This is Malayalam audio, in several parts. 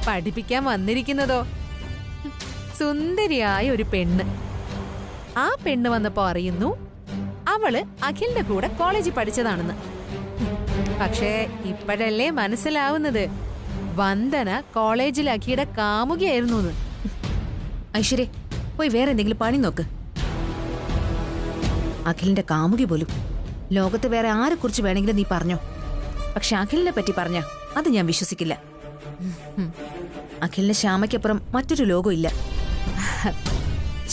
പഠിപ്പിക്കാൻ വന്നിരിക്കുന്നതോ സുന്ദരിയായ ഒരു പെണ്ണ്. ആ പെണ്ണ് വന്നപ്പോ അറിയുന്നു അവള് അഖിലിന്റെ കൂടെ കോളേജിൽ പഠിച്ചതാണെന്ന്. പക്ഷേ ഇപ്പോഴല്ലേ മനസ്സിലാവുന്നത് വന്ദന കോളേജിൽ അഖിയുടെ കാമുകിയായിരുന്നു. ഐശ്വര്യ, പോയി വേറെ എന്തെങ്കിലും പണി നോക്ക്. അഖിലിന്റെ കാമുകി പോലും. ലോകത്ത് വേറെ ആരെക്കുറിച്ച് വേണമെങ്കിലും നീ പറഞ്ഞോ, പക്ഷെ അഖിലിനെ പറ്റി പറഞ്ഞ അത് ഞാൻ വിശ്വസിക്കില്ല. അഖിലിന് ശ്യാമയ്ക്കപ്പുറം മറ്റൊരു ലോകം ഇല്ല.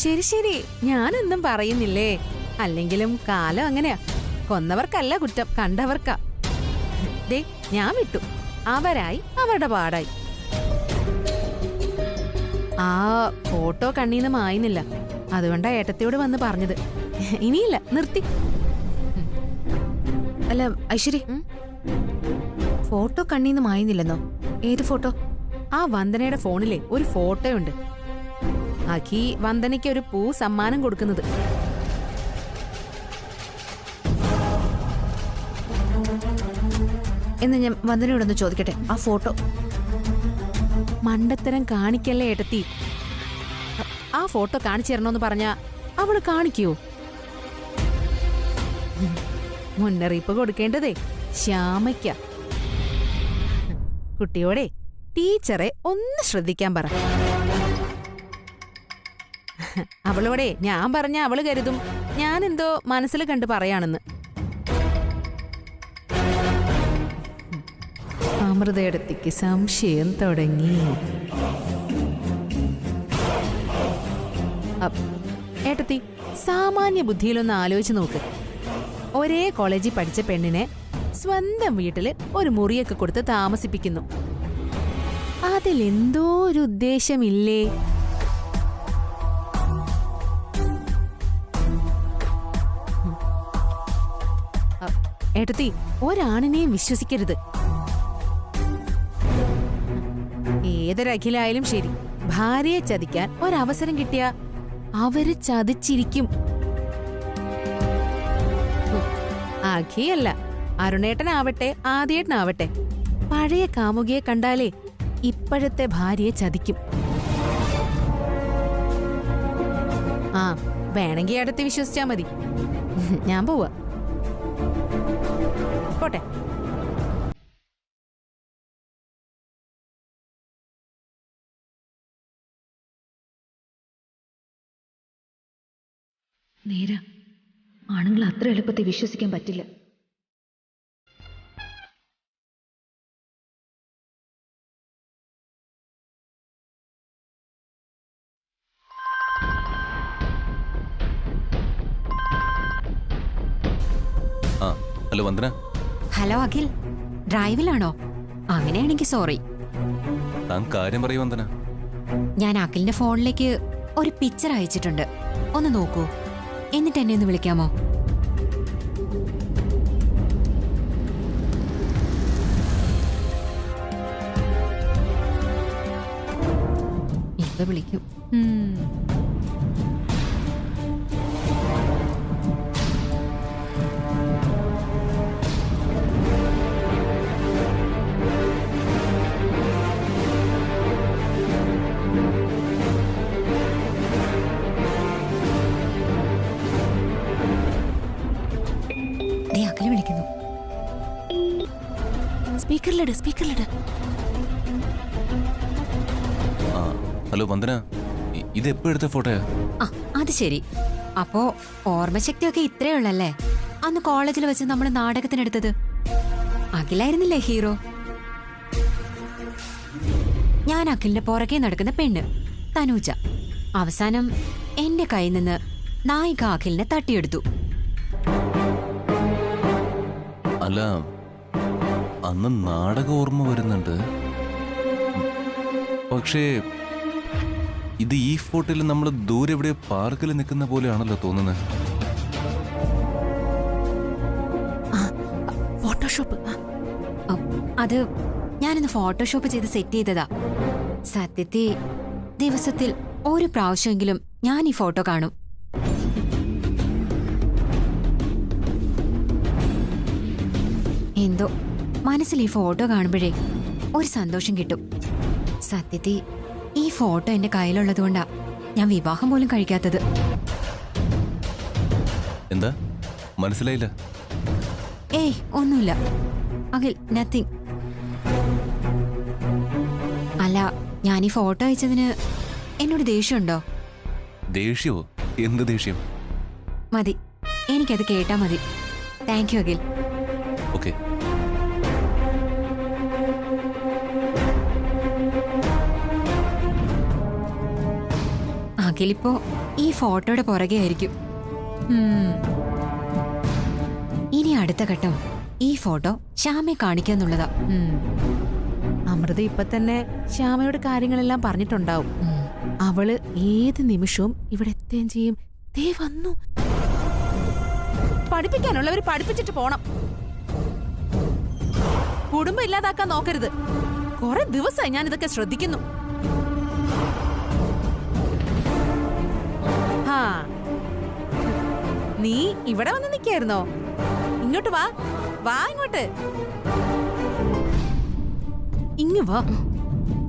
ശരി ശരി, ഞാനൊന്നും പറയുന്നില്ലേ. അല്ലെങ്കിലും കാലം അങ്ങനെയാ. കൊന്നവർക്കല്ല കുറ്റം, കണ്ടവർക്കാ. ദേ ഞാൻ വിട്ടു, അവരായി അവരുടെ പാടായി. ആ ഫോട്ടോ കണ്ണീന്ന് മായുന്നില്ല, അതുകൊണ്ടാ ഏട്ടത്തിയോട് വന്ന് പറഞ്ഞത്. ഇനിയില്ല, നിർത്തി. അല്ല ഐശ്വര്യ, ഫോട്ടോ കണ്ണീന്ന് മായുന്നില്ലെന്നോ? ഏത് ഫോട്ടോ? ആ വന്ദനയുടെ ഫോണിലെ ഒരു ഫോട്ടോ ഉണ്ട്. അഖി വന്ദനയ്ക്ക് ഒരു പൂ സമ്മാനം കൊടുക്കുന്നത്. എന്ന് ഞാൻ വന്ദനയോടൊന്ന് ചോദിക്കട്ടെ, ആ ഫോട്ടോ? മണ്ടത്തരം കാണിക്കല്ലേ ഏട്ടത്തി. ആ ഫോട്ടോ കാണിച്ചു തരണോന്ന് പറഞ്ഞാ അവള് കാണിക്കോ? മുന്നറിയിപ്പ് കൊടുക്കേണ്ടതേ ശ്യാമയ്ക്ക. കുട്ടിയോടെ ടീച്ചറെ ഒന്ന് ശ്രദ്ധിക്കാൻ പറ. അവളോടെ ഞാൻ പറഞ്ഞ അവള് കരുതും ഞാൻ എന്തോ മനസ്സിൽ കണ്ട് പറയാണെന്ന്. അമൃതയെടുത്തേക്ക് സംശയം തുടങ്ങി. ഏട്ടത്തി, സാമാന്യ ബുദ്ധിയിലൊന്ന് ആലോചിച്ച് നോക്ക്. ഒരേ കോളേജിൽ പഠിച്ച പെണ്ണിനെ സ്വന്തം വീട്ടില് ഒരു മുറിയൊക്കെ കൊടുത്ത് താമസിപ്പിക്കുന്നു. അതിലെന്തോ ഒരു ഉദ്ദേശമില്ലേ? ഏട്ടത്തി, ഒരാണിനെയും വിശ്വസിക്കരുത്. ഏതൊരഖിലായാലും ശരി, ഭാര്യയെ ചതിക്കാൻ ഒരവസരം കിട്ടിയ അവര് ചതിച്ചിരിക്കും. അഖിയല്ല, അരുണേട്ടനാവട്ടെ ആദ്യേട്ടനാവട്ടെ, പഴയ കാമുകിയെ കണ്ടാലേ ഇപ്പോഴത്തെ ഭാര്യയെ ചതിക്കും. ആ വേണമെങ്കിൽ അടുത്ത് വിശ്വസിച്ചാ മതി. ഞാൻ പോവാ, പോട്ടെ. നേരാ, ആണുങ്ങൾ അത്ര എളുപ്പത്തിൽ വിശ്വസിക്കാൻ പറ്റില്ല. ഹലോ വന്ദന. ഹലോ അഖിൽ, ഡ്രൈവിലാണോ? അങ്ങനെയാണെങ്കിൽ സോറി. താൻ കാര്യം പറയൂ വന്ദന. ഞാൻ അഖിലിന്റെ ഫോണിലേക്ക് ഒരു പിക്ചർ അയച്ചിട്ടുണ്ട്, ഒന്ന് നോക്കൂ. എന്നിട്ട് എന്നെ ഒന്ന് വിളിക്കാമോ? ഇപ്പൊ വിളിക്കും. അഖിൽ വിളിക്കുന്നു. സ്പീക്കറിലിട്, സ്പീക്കറിലിട്. ഹലോ വന്ദന, ഇത് എപ്പോ എടുത്ത ഫോട്ടോയാ? അത് ശരി. അപ്പോ ഓർമ്മശക്തിയൊക്കെ ഇത്രേ ഉള്ളല്ലേ? അന്ന് കോളേജിൽ വെച്ച് നമ്മൾ നാടകത്തിനെടുത്തത് അഖിലായിരുന്നില്ലേ ഹീറോ? ഞാൻ അഖിലിന്റെ പുറകെ നടക്കുന്ന പെണ്ണ് തനൂജ. അവസാനം എന്റെ കയ്യിൽ നിന്ന് നായിക അഖിലിനെ തട്ടിയെടുത്തു. അല്ല, അന്ന് നാടകം ഓർമ്മ വരുന്നുണ്ട്. പക്ഷേ ഇത് ഈ ഫോട്ടോയിൽ നമ്മൾ ദൂരെ എവിടെ പാർക്കിൽ നിൽക്കുന്ന പോലെയാണല്ലോ തോന്നുന്നത്. ഫോട്ടോഷോപ്പ്. അത് ഞാനിന്ന് ഫോട്ടോഷോപ്പ് ചെയ്ത് സെറ്റ് ചെയ്തതാ. സത്യത്തിൽ ദിവസത്തിൽ ഒരു പ്രാവശ്യമെങ്കിലും ഞാൻ ഈ ഫോട്ടോ കാണും. എന്തോ മനസ്സിൽ ഈ ഫോട്ടോ കാണുമ്പോഴേ ഒരു സന്തോഷം കിട്ടും. സത്യത്തിൽ ഈ ഫോട്ടോ എന്റെ കയ്യിലുള്ളതുകൊണ്ടാ ഞാൻ വിവാഹം പോലും കഴിക്കാത്തത്. എന്താ മനസ്സിലായില്ല? ഏയ് ഒന്നുമില്ല അഖിൽ, നത്തിങ്. അല്ല, ഞാൻ ഈ ഫോട്ടോ അയച്ചതിന് എന്നോട് ദേഷ്യമുണ്ടോ? ദേഷ്യമോ? എന്ത് ദേഷ്യം? മതി, എനിക്കത് കേട്ടാ മതി. Thank you Akhil. ഓക്കെ. അഖിലിപ്പോ ഈ ഫോട്ടോയുടെ പുറകെ ആയിരിക്കും. ഇനി അടുത്ത ഘട്ടം ഈ ഫോട്ടോ ശ്യാമയെ കാണിക്കാന്നുള്ളതാ. അമൃത ഇപ്പൊ തന്നെ ശ്യാമയോട് കാര്യങ്ങളെല്ലാം പറഞ്ഞിട്ടുണ്ടാവും. അവള് ഏത് നിമിഷവും ഇവിടെ എത്തുകയും ചെയ്യും. ദേ വന്നു. പഠിപ്പിക്കാനുള്ളവര് പഠിപ്പിച്ചിട്ട് പോണം. കുടുംബം ഇല്ലാതാക്കാൻ നോക്കരുത്. കുറെ ദിവസമായി ഞാൻ ഇതൊക്കെ ശ്രദ്ധിക്കുന്നു. ആ, നീ ഇവിടെ വന്ന് നിൽക്കായിരുന്നോ? ഇങ്ങോട്ട് വാ, വാ ഇങ്ങോട്ട്. ഇങ്ങ് വാ.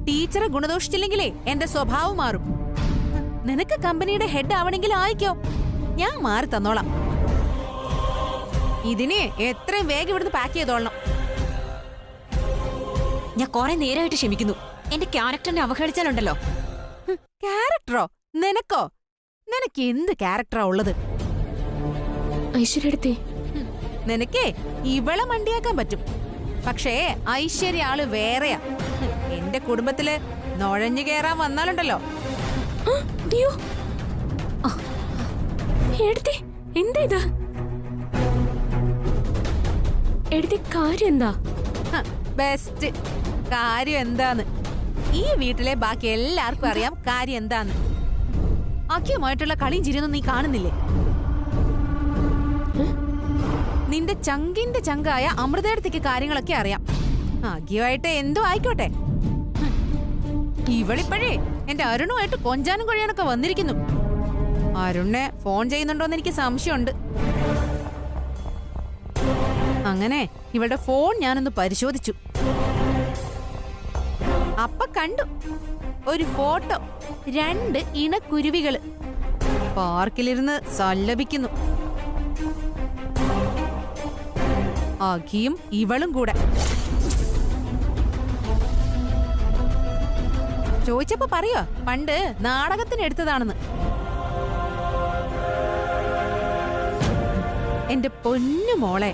ടീച്ചറെ ഗുണദോഷിച്ചില്ലെങ്കിലേ എന്റെ സ്വഭാവം മാറും. നിനക്ക് കമ്പനിയുടെ ഹെഡ് ആവണമെങ്കിൽ ആയിക്കോ, ഞാൻ മാറി തന്നോളാം. ഇതിനെ എത്രയും വേഗം ഇവിടുന്ന് പാക്ക് ചെയ്തോളണം. ഞാൻ കുറെ നേരമായിട്ട് ക്ഷമിക്കുന്നു. എന്റെ ക്യാരക്ടറിനെ അവഹേളിച്ചാലുണ്ടല്ലോ. ക്യാരക്ടറോ? നിനക്കോ? നിനക്ക് എന്ത് ക്യാരക്ടറാ ഉള്ളത്? ഐശ്വര്യടുത്തേ, നിനക്കേ ഇവളെ മണ്ടിയാക്കാൻ പറ്റും. പക്ഷേ ഐശ്വര്യ ആള് വേറെയാ. എന്റെ കുടുംബത്തില് നുഴഞ്ഞു കയറാൻ വന്നാലുണ്ടല്ലോ. എടുത്തേ, എന്താ ഇത്? എടുത്തേ, കാര്യം എന്താ? ബെസ്റ്റ്. കാര്യം എന്താന്ന് ഈ വീട്ടിലെ ബാക്കി എല്ലാവർക്കും അറിയാം. കാര്യം എന്താന്ന് അഖിയുമായിട്ടുള്ള കളിയും ചിരിയൊന്നും നീ കാണുന്നില്ലേ? നിന്റെ ചങ്കിന്റെ ചങ്കായ അമൃതേടത്തേക്ക് കാര്യങ്ങളൊക്കെ അറിയാം. അഖിയുമായിട്ട് എന്തോ ആയിക്കോട്ടെ. ഇവളിപ്പോഴേ എന്റെ അരുണുമായിട്ട് കൊഞ്ചാനും കൊഴിയാനൊക്കെ വന്നിരിക്കുന്നു. അരുണിനെ ഫോൺ ചെയ്യുന്നുണ്ടോന്ന് എനിക്ക് സംശയമുണ്ട്. അങ്ങനെ ഇവളുടെ ഫോൺ ഞാനൊന്ന് പരിശോധിച്ചു. അപ്പൊ കണ്ടു ഒരു ഫോട്ടോ. 2 ഇണക്കുരുവികള് പാർക്കിലിരുന്ന് സല്ലപിക്കുന്നു. അഖിയും ഇവളും കൂടെ. ചോദിച്ചപ്പോ പറയോ പണ്ട് നാടകത്തിന് എടുത്തതാണെന്ന്. എന്റെ പൊന്നു മോളെ,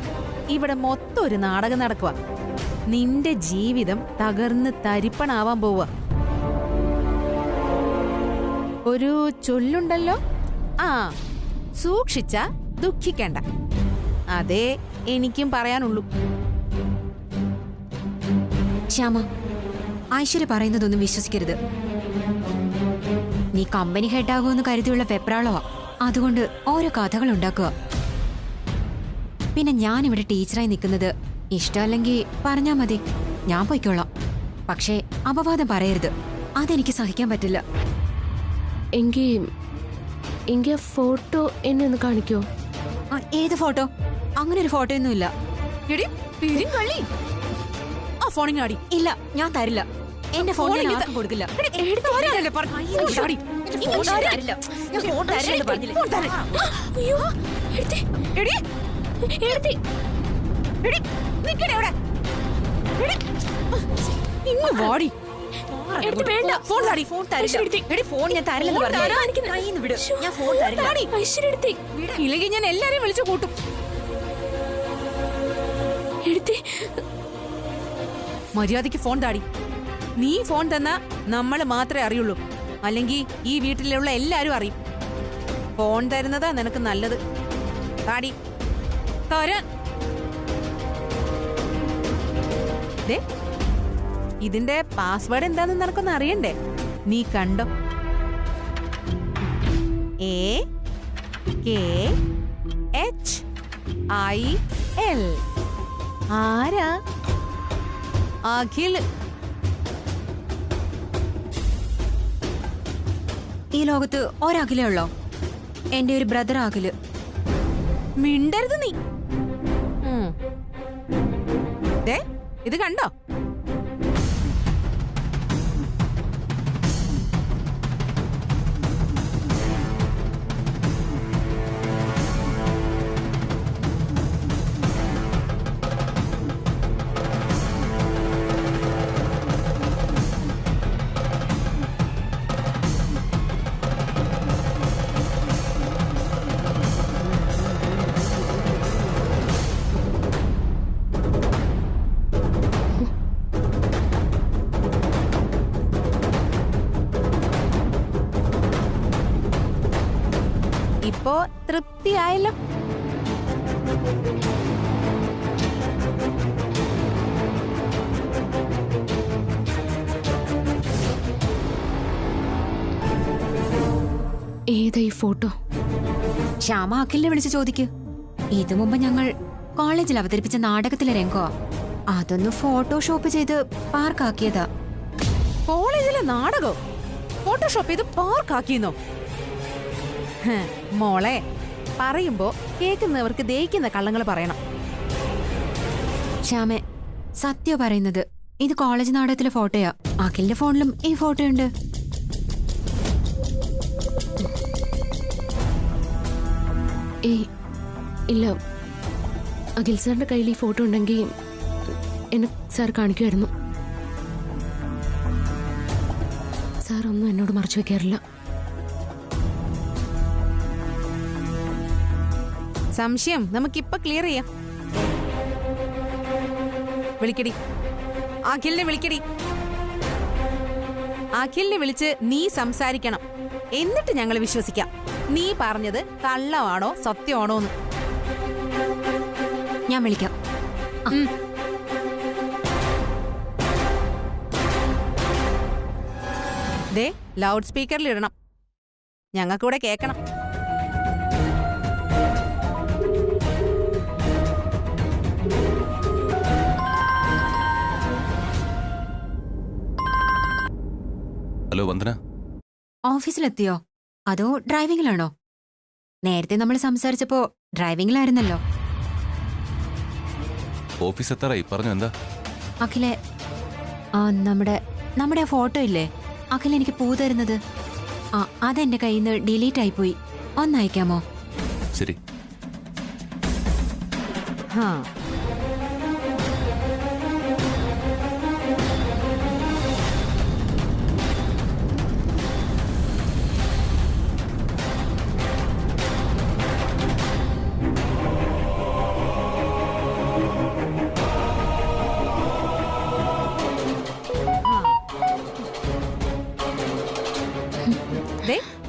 ഇവിടെ മൊത്തം ഒരു നാടകം നടക്കുക. നിന്റെ ജീവിതം തകർന്ന് തരിപ്പണാവാൻ പോവുക. ഒരു ചൊല്ലുണ്ടല്ലോ, ആ സൂക്ഷിച്ച ദുഃഖിക്കണ്ട. അതേ എനിക്കും പറയാനുള്ളൂ. ശ്യാമ, ഐശ്വര്യ പറയുന്നതൊന്നും വിശ്വസിക്കരുത്. നീ കമ്പനി ഹെഡാകുമെന്ന് കരുതിയുള്ള വെപ്രാളവാ. അതുകൊണ്ട് ഓരോ കഥകൾ ഉണ്ടാക്കുക. പിന്നെ ഞാനിവിടെ ടീച്ചറായി നിൽക്കുന്നത് ഇഷ്ടമല്ലെങ്കിൽ പറഞ്ഞാ മതി, ഞാൻ പോയിക്കോളാം. പക്ഷേ അപവാദം പറയരുത്, അതെനിക്ക് സഹിക്കാൻ പറ്റില്ല. എങ്കിൽ ഫോട്ടോ എന്നെ ഒന്ന് കാണിക്കോ? ഏത് ഫോട്ടോ? അങ്ങനെ ഒരു ഫോട്ടോ ഒന്നുമില്ല. ആ ഫോണിങ്ങാടി. ഇല്ല, ഞാൻ തരില്ല. എന്റെ ഫോൺ ഞാൻ ആർക്കും കൊടുക്കില്ല. വാടി. ഇല്ലെങ്കിൽ ഞാൻ എല്ലാരെയും വിളിച്ചു കൂട്ടും. മര്യാദയ്ക്ക് ഫോൺ താടി. നീ ഫോൺ തന്നാ നമ്മള് മാത്രമേ അറിയുള്ളൂ. അല്ലെങ്കിൽ ഈ വീട്ടിലുള്ള എല്ലാരും അറിയും. ഫോൺ തരുന്നതാ നിനക്ക് നല്ലത്. താടി തരാൻ. ഇതിന്റെ പാസ്വേഡ് എന്താന്ന് നിനക്കൊന്ന് അറിയണ്ടേ? നീ കണ്ടോ? AKHIL. ആരാ? അഖിൽ. ഈ ലോകത്ത് ഒരഖിലേ ഉള്ളോ? എന്റെ ഒരു ബ്രദർ അഖില്. മിണ്ടരുത് നീ. ഇത് കണ്ടോ? തൃപ്തിയായല്ലോ. ഏതാ ഈ ഫോട്ടോ? ശ്യാമ അഖിലിനെ വിളിച്ച് ചോദിക്കൂ. ഇത് മുമ്പ് ഞങ്ങൾ കോളേജിൽ അവതരിപ്പിച്ച നാടകത്തിലെ രംഗമാ. അതൊന്ന് ഫോട്ടോഷോപ്പ് ചെയ്ത് പാർക്കാക്കിയതാ. കോളേജിലെ നാടകോ ഫോട്ടോഷോപ്പ് ചെയ്ത് പാർക്കാക്കിയെന്നോ? മോളെ, പറയുമ്പോ കേൾക്കുന്നവർക്ക് ദഹിക്കുന്ന കള്ളങ്ങൾ പറയണം. ശ്യാമേ, സത്യം പറയുന്നത്, ഇത് കോളേജ് നാടകത്തിലെ ഫോട്ടോയാ. അഖിലിന്റെ ഫോണിലും ഈ ഫോട്ടോ ഉണ്ട്. ഏയ് ഇല്ല, അഖിൽ സാറിന്റെ കയ്യിൽ ഈ ഫോട്ടോ ഉണ്ടെങ്കിൽ എന്നെ സാർ കാണിക്കുമായിരുന്നു. സാർ ഒന്നും എന്നോട് മറച്ചു വെക്കാറില്ല. സംശയം നമുക്കിപ്പൊ ക്ലിയർ ചെയ്യാം. വിളിക്കടി, അഖിലിനെ വിളിക്കടി. അഖിലിനെ വിളിച്ച് നീ സംസാരിക്കണം. എന്നിട്ട് ഞങ്ങൾ വിശ്വസിക്കാം നീ പറഞ്ഞത് കള്ളമാണോ സത്യമാണോന്ന്. ഞാൻ വിളിക്കാം. ദേ, ലൗഡ് സ്പീക്കറിൽ ഇടണം, ഞങ്ങൾക്കൂടെ കേൾക്കണം. ഹലോ വന്ദന. ഓഫീസിലെത്തിയോ അതോ ഡ്രൈവിംഗിലാണോ? നേരത്തെ നമ്മൾ സംസാരിച്ചപ്പോ ഡ്രൈവിംഗിലായിരുന്നല്ലോ. ഓഫീസ് എത്താറായി, പറഞ്ഞു എന്താ? അഖിലെ, നമ്മുടെ ആ ഫോട്ടോ ഇല്ലേ, അഖിൽ എനിക്ക് പൂ തരുന്നത്, അതെന്റെ കയ്യിൽ നിന്ന് ഡിലീറ്റ് ആയിപ്പോയി. ഒന്ന് അയക്കാമോ? ശരി. ഹാ,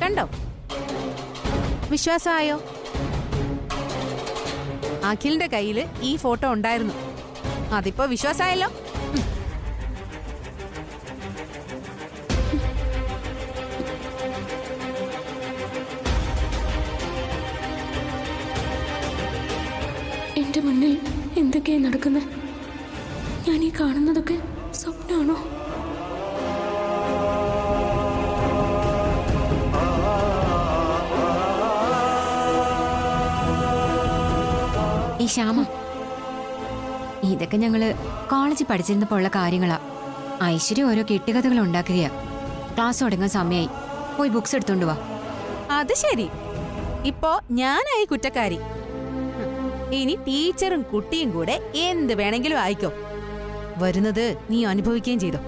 കണ്ടോ? വിശ്വാസമായോ? അഖിലിന്റെ കയ്യില് ഈ ഫോട്ടോ ഉണ്ടായിരുന്നു. അതിപ്പോ വിശ്വാസമായല്ലോ. എന്റെ മുന്നിൽ എന്തൊക്കെയാ നടക്കുന്നത്? ഞാൻ ഈ കാണുന്നതൊക്കെ സ്വപ്നമാണോ? ഈ ശ്യാമ, ഇതൊക്കെ ഞങ്ങള് കോളേജിൽ പഠിച്ചിരുന്നപ്പോ ഉള്ള കാര്യങ്ങളാ. ഐശ്വര്യ ഓരോ കെട്ടുകഥകൾ ഉണ്ടാക്കുകയാ. ക്ലാസ് തുടങ്ങാൻ സമയമായി, പോയി ബുക്സ് എടുത്തോണ്ട് വാ. അത് ശരി, ഇപ്പോ ഞാനായി കുറ്റക്കാരി. ഇനി ടീച്ചറും കുട്ടിയും കൂടെ എന്ത് വേണമെങ്കിലും ആയിക്കോ. വരുന്നത് നീ അനുഭവിക്കുകയും ചെയ്തോ.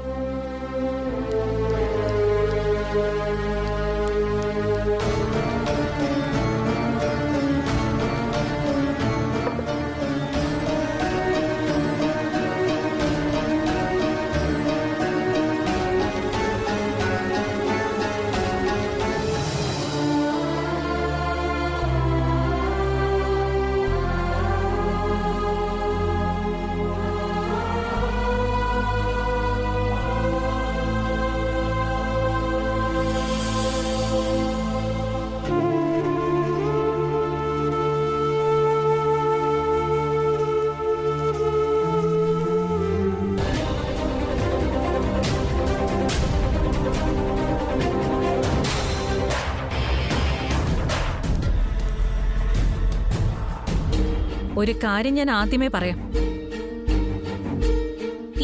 ഒരു കാര്യം ഞാൻ ആദ്യമേ പറയാം.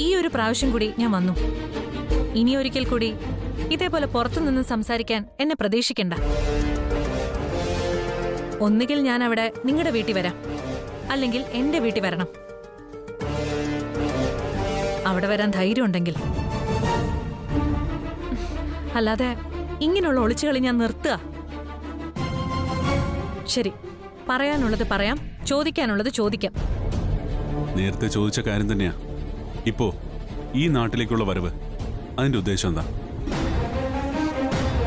ഈ ഒരു പ്രാവശ്യം കൂടി ഞാൻ വന്നു. ഇനി ഒരിക്കൽ കൂടി ഇതേപോലെ പുറത്തുനിന്ന് സംസാരിക്കാൻ എന്നെ പ്രതീക്ഷിക്കണ്ട. ഒന്നുകിൽ ഞാൻ അവിടെ നിങ്ങളുടെ വീട്ടിൽ വരാം, അല്ലെങ്കിൽ എന്റെ വീട്ടിൽ വരണം. അവിടെ വരാൻ ധൈര്യം ഉണ്ടെങ്കിൽ. അല്ലാതെ ഇങ്ങനെയുള്ള ഒളിച്ചുകളി ഞാൻ നിർത്തുക. ശരി, പറയാനുള്ളത് പറയാം, ചോദിക്കാനുള്ളത് ചോദിക്കാം. നേരത്തെ ചോദിച്ച കാര്യം തന്നെയാ ഇപ്പോ ഈ നാട്ടിലേക്കുള്ള വരവ്. അതിന്റെ ഉദ്ദേശം എന്താ?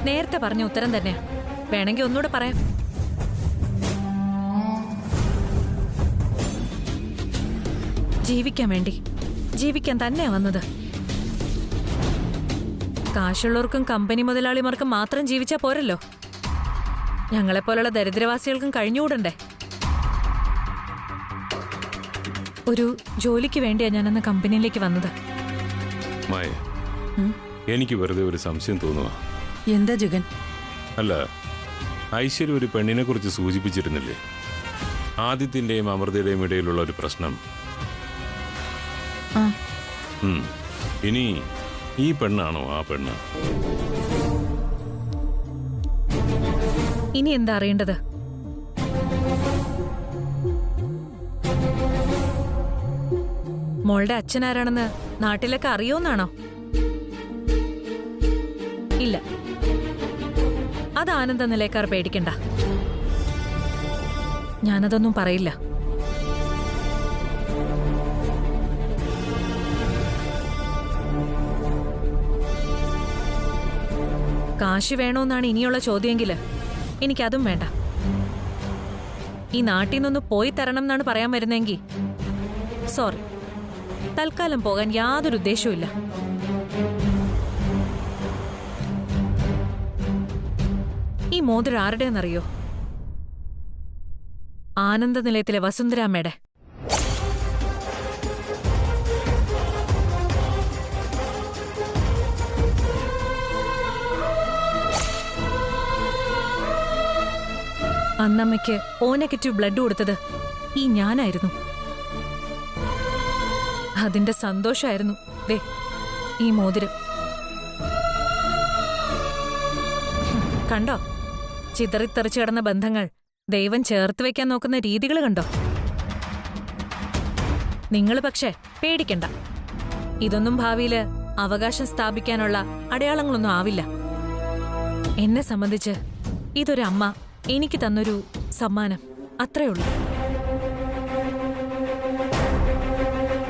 നേരത്തെ പറഞ്ഞ ഉത്തരം തന്നെയാ. വേണമെങ്കിൽ ഒന്നുകൂടെ പറയാം. ജീവിക്കാൻ വേണ്ടി. ജീവിക്കാൻ തന്നെയാ വന്നത്. കാശുള്ളവർക്കും കമ്പനി മുതലാളിമാർക്കും മാത്രം ജീവിച്ചാ പോരല്ലോ. ഞങ്ങളെപ്പോലുള്ള ദരിദ്രവാസികൾക്കും കഴിഞ്ഞുകൂടണ്ടേ? ഒരു ജോലിക്ക് വേണ്ടിയാ ഞാനന്ന് കമ്പനിയിലേക്ക് വന്നത്. മായ, എനിക്ക് വെറുതെ ഒരു സംശയം തോന്നുക. എന്താ ജഗൻ? അല്ല, ഐശ്വര്യ ഒരു പെണ്ണിനെ കുറിച്ച് സൂചിപ്പിച്ചിരുന്നില്ലേ? ആദിത്യന്റെയും അമൃതയുടെയും ഇടയിലുള്ള ഒരു പ്രശ്നം. ഇനി ഈ പെണ്ണാണോ ആ പെണ്ണ്? ഇനി എന്താ അറിയേണ്ടത്? മോളുടെ അച്ഛനാരാണെന്ന് നാട്ടിലൊക്കെ അറിയോന്നാണോ? ഇല്ല, അത് ആനന്ദ നിലയക്കാർ പേടിക്കണ്ട. ഞാനതൊന്നും പറയില്ല. കാശ് വേണോന്നാണ് ഇനിയുള്ള ചോദ്യമെങ്കില് എനിക്കതും വേണ്ട. ഈ നാട്ടിൽ നിന്നൊന്ന് പോയി തരണം എന്നാണ് പറയാൻ വരുന്നെങ്കിൽ സോറി, തൽക്കാലം പോകാൻ യാതൊരു ഉദ്ദേശവുമില്ല. ഈ മോതിരം ആരുടെയെന്നറിയോ? ആനന്ദ നിലയത്തിലെ വസുന്ധരാമ്മയുടെ. അന്നമ്മയ്ക്ക് O നെഗറ്റീവ് ബ്ലഡ് കൊടുത്തത് ഈ ഞാനായിരുന്നു. അതിന്റെ സന്തോഷമായിരുന്നു ദേ ഈ മോതിരം. കണ്ടോ, ചിതറിത്തെറിച്ചു കിടന്ന ബന്ധങ്ങൾ ദൈവം ചേർത്ത് വെക്കാൻ നോക്കുന്ന രീതികൾ കണ്ടോ? നിങ്ങൾ പക്ഷേ പേടിക്കണ്ട, ഇതൊന്നും ഭാവിയില് അവകാശം സ്ഥാപിക്കാനുള്ള അടയാളങ്ങളൊന്നും ആവില്ല. എന്നെ സംബന്ധിച്ച് ഇതൊരു അമ്മ എനിക്ക് തന്നൊരു സമ്മാനം, അത്രേ ഉള്ളൂ.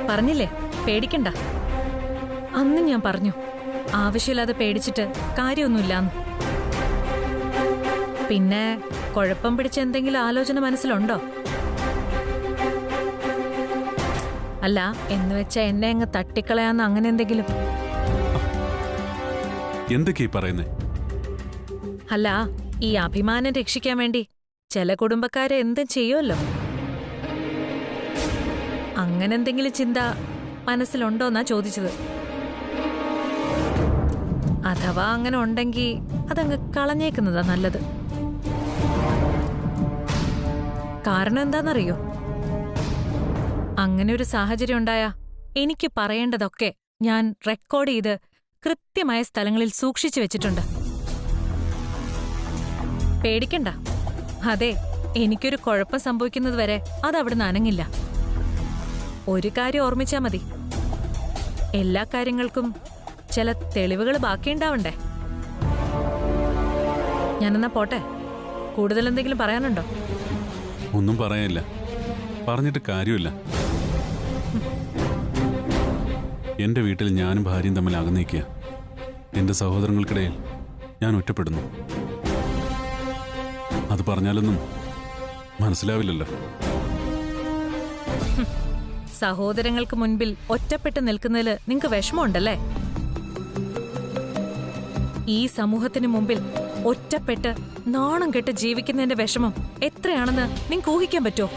പറഞ്ഞില്ലേ പേടിക്കണ്ട. അന്ന് ഞാൻ പറഞ്ഞു ആവശ്യമില്ലാതെ പേടിച്ചിട്ട് കാര്യമൊന്നുമില്ലാന്ന്. പിന്നെ കുഴപ്പം പിടിച്ച എന്തെങ്കിലും ആലോചന മനസ്സിലുണ്ടോ? അല്ല, എന്ന് വെച്ചാ എന്നെ അങ്ങ് തട്ടിക്കളയാന്ന് അങ്ങനെ എന്തെങ്കിലും? എന്തൊക്കെയാ പറയുന്നേ? അല്ല, ഈ അഭിമാനം രക്ഷിക്കാൻ വേണ്ടി ചില കുടുംബക്കാരെ എന്തും ചെയ്യുമല്ലോ. അങ്ങനെ എന്തെങ്കിലും ചിന്ത മനസ്സിലുണ്ടോന്നാ ചോദിച്ചത്. അഥവാ അങ്ങനെ ഉണ്ടെങ്കിൽ അതങ്ങ് കളഞ്ഞേക്കുന്നതാ നല്ലത്. കാരണം എന്താണെന്നറിയോ? അങ്ങനെ ഒരു സാഹചര്യം ഉണ്ടായാ എനിക്ക് പറയേണ്ടതൊക്കെ ഞാൻ റെക്കോർഡ് ചെയ്ത് കൃത്യമായ സ്ഥലങ്ങളിൽ സൂക്ഷിച്ചു വെച്ചിട്ടുണ്ട്. പേടിക്കണ്ട. അതെ, എനിക്കൊരു കുഴപ്പം സംഭവിക്കുന്നത് വരെ അതവിടുന്ന് അനങ്ങില്ല. ഒരു കാര്യം ഓർമ്മിച്ചാ മതി, എല്ലാ കാര്യങ്ങൾക്കും ചില തെളിവുകൾ ബാക്കിയുണ്ടാവണ്ടേ. ഞാനെന്നാ പോട്ടെ. കൂടുതൽ എന്തെങ്കിലും പറയാനുണ്ടോ? ഒന്നും പറയാനില്ല, പറഞ്ഞിട്ട് കാര്യമില്ല. എന്റെ വീട്ടിൽ ഞാനും ഭാര്യയും തമ്മിൽ അകന്നിരിക്കുക. എന്റെ സഹോദരങ്ങൾക്കിടയിൽ ഞാൻ ഒറ്റപ്പെടുന്നു. അത് പറഞ്ഞാലൊന്നും മനസ്സിലാവില്ലല്ലോ. സഹോദരങ്ങൾക്ക് മുൻപിൽ ഒറ്റപ്പെട്ട് നിൽക്കുന്നതിൽ നിങ്ങൾക്ക് വിഷമമുണ്ടല്ലേ? ഈ സമൂഹത്തിന് മുമ്പിൽ ഒറ്റപ്പെട്ട് നാണം കെട്ട് ജീവിക്കുന്നതിന്റെ വിഷമം എത്രയാണെന്ന് നിങ്ങൾക്ക് ഊഹിക്കാൻ പറ്റുമോ?